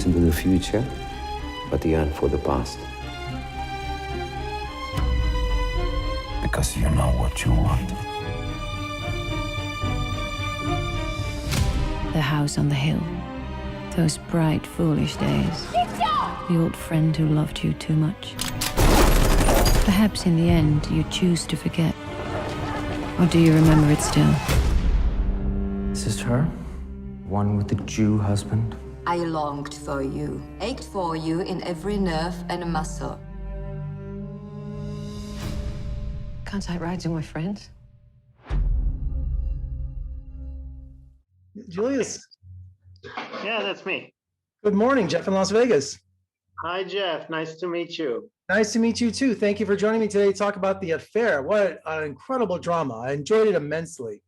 into the future, but yearn for the past. Because you know what you want. The house on the hill. Those bright, foolish days. The old friend who loved you too much. Perhaps in the end, you choose to forget. Or do you remember it still? Is this her? One with the Jew husband? I longed for you, ached for you in every nerve and muscle. Can't I ride with my friends? Julius. Yeah, that's me. Good morning, Jeff in Las Vegas. Hi, Jeff. Nice to meet you. Nice to meet you too. Thank you for joining me today to talk about The Affair. What an incredible drama. I enjoyed it immensely.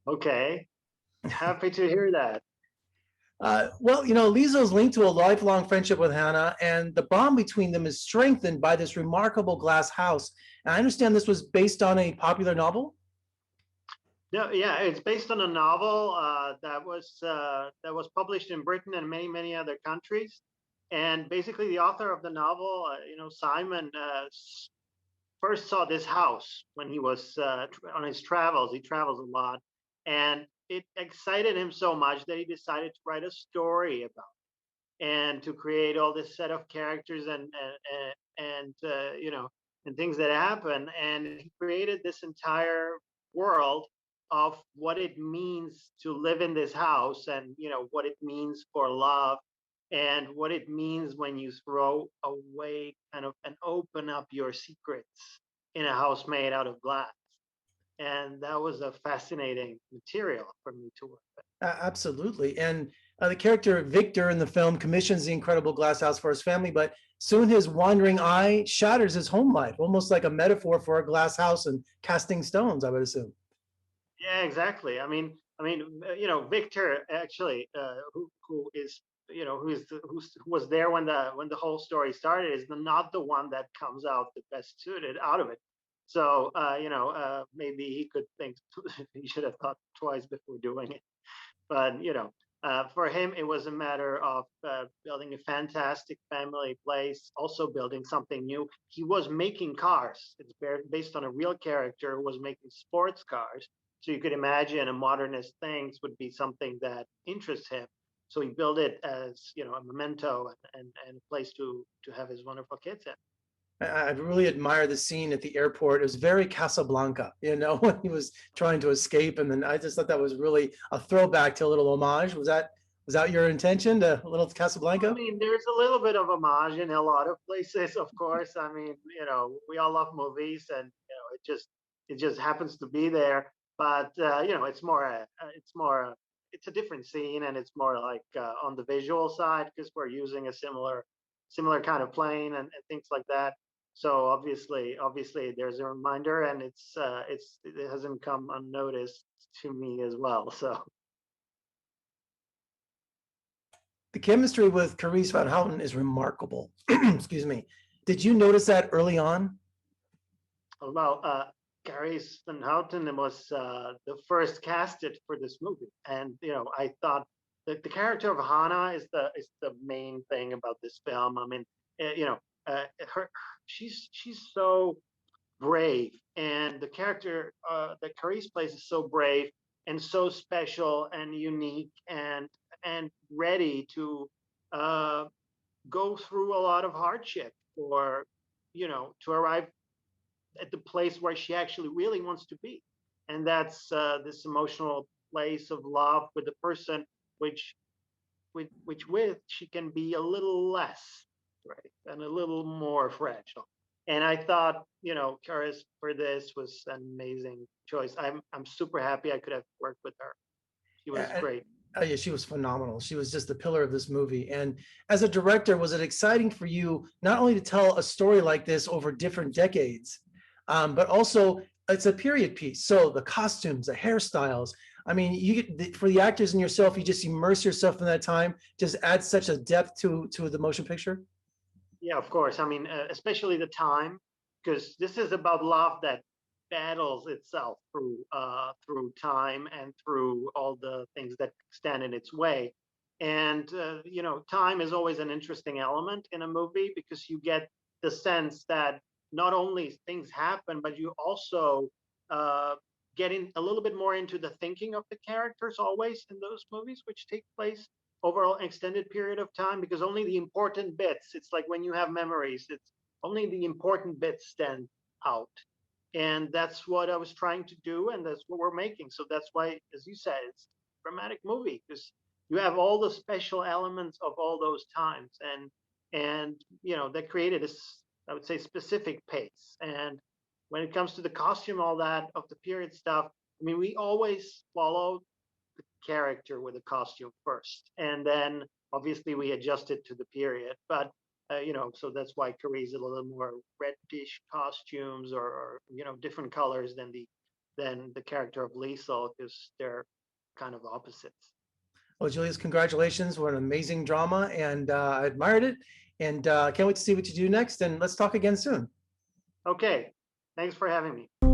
Okay. Happy to hear that. Well, you know, Lizo's linked to a lifelong friendship with Hannah, and the bond between them is strengthened by this remarkable glass house. And I understand this was based on a popular novel? No, yeah, it's based on a novel that was published in Britain and many other countries. And basically, the author of the novel, Simon, first saw this house when he was on his travels. He travels a lot, and it excited him so much that he decided to write a story about it and to create all this set of characters and things that happen. And he created this entire world of what it means to live in this house, and what it means for love, and what it means when you throw away kind of and open up your secrets in a house made out of glass. And that was a fascinating material for me to work with. Absolutely. And the character Victor in the film commissions the incredible glass house for his family, but soon his wandering eye shatters his home life, almost like a metaphor for a glass house and casting stones, I would assume. Yeah, exactly. I mean, Victor actually, who is, who was there when the whole story started, is not the one that comes out the best suited out of it. So, maybe he could think he should have thought twice before doing it. But, for him, it was a matter of building a fantastic family place, also building something new. He was making cars. It's based on a real character who was making sports cars. So you could imagine a modernist things would be something that interests him. So he built it as, a memento and a place to have his wonderful kids in. I really admire the scene at the airport. It was very Casablanca, when he was trying to escape. And then I just thought that was really a throwback to a little homage. Was that your intention, a little Casablanca? I mean, there's a little bit of homage in a lot of places, of course. I mean, we all love movies, and it just happens to be there. But it's a different scene, and it's more like on the visual side, because we're using a similar kind of plane and things like that. So obviously there's a reminder, and it hasn't come unnoticed to me as well. So The chemistry with Carice Van Houten is remarkable. Excuse me. Did you notice that early on? Well, Carice Van Houten was the first casted for this movie, and I thought that the character of Hannah is the main thing about this film. I mean, she's so brave, and the character that Carice plays is so brave and so special and unique and ready to go through a lot of hardship, or to arrive at the place where she actually really wants to be, and that's this emotional place of love with the person which she can be a little less, right, and a little more fragile. And I thought, Karis for this was an amazing choice. I'm super happy I could have worked with her. She was great. Yeah, she was phenomenal. She was just the pillar of this movie. And as a director, was it exciting for you not only to tell a story like this over different decades, but also it's a period piece. So the costumes, the hairstyles, I mean, for the actors and yourself, you just immerse yourself in that time, just add such a depth to the motion picture. Yeah, of course. I mean, especially the time, because this is about love that battles itself through time and through all the things that stand in its way. And you know, time is always an interesting element in a movie because you get the sense that not only things happen, but you also getting a little bit more into the thinking of the characters always in those movies, which take place over an extended period of time, because only the important bits, it's like when you have memories, it's only the important bits stand out. And that's what I was trying to do, and that's what we're making. So that's why, as you said, it's a dramatic movie, because you have all the special elements of all those times, and you know, that created this, I would say, specific pace. And when it comes to the costume, all that of the period stuff, I mean, we always follow the character with a costume first, and then obviously we adjust it to the period. But you know, so that's why Carrie's a little more reddish costumes, or you know, different colors than the character of Liesel, because they're kind of opposites. Well, Julius, congratulations. What an amazing drama, and I admired it. And can't wait to see what you do next. And let's talk again soon. Okay, thanks for having me.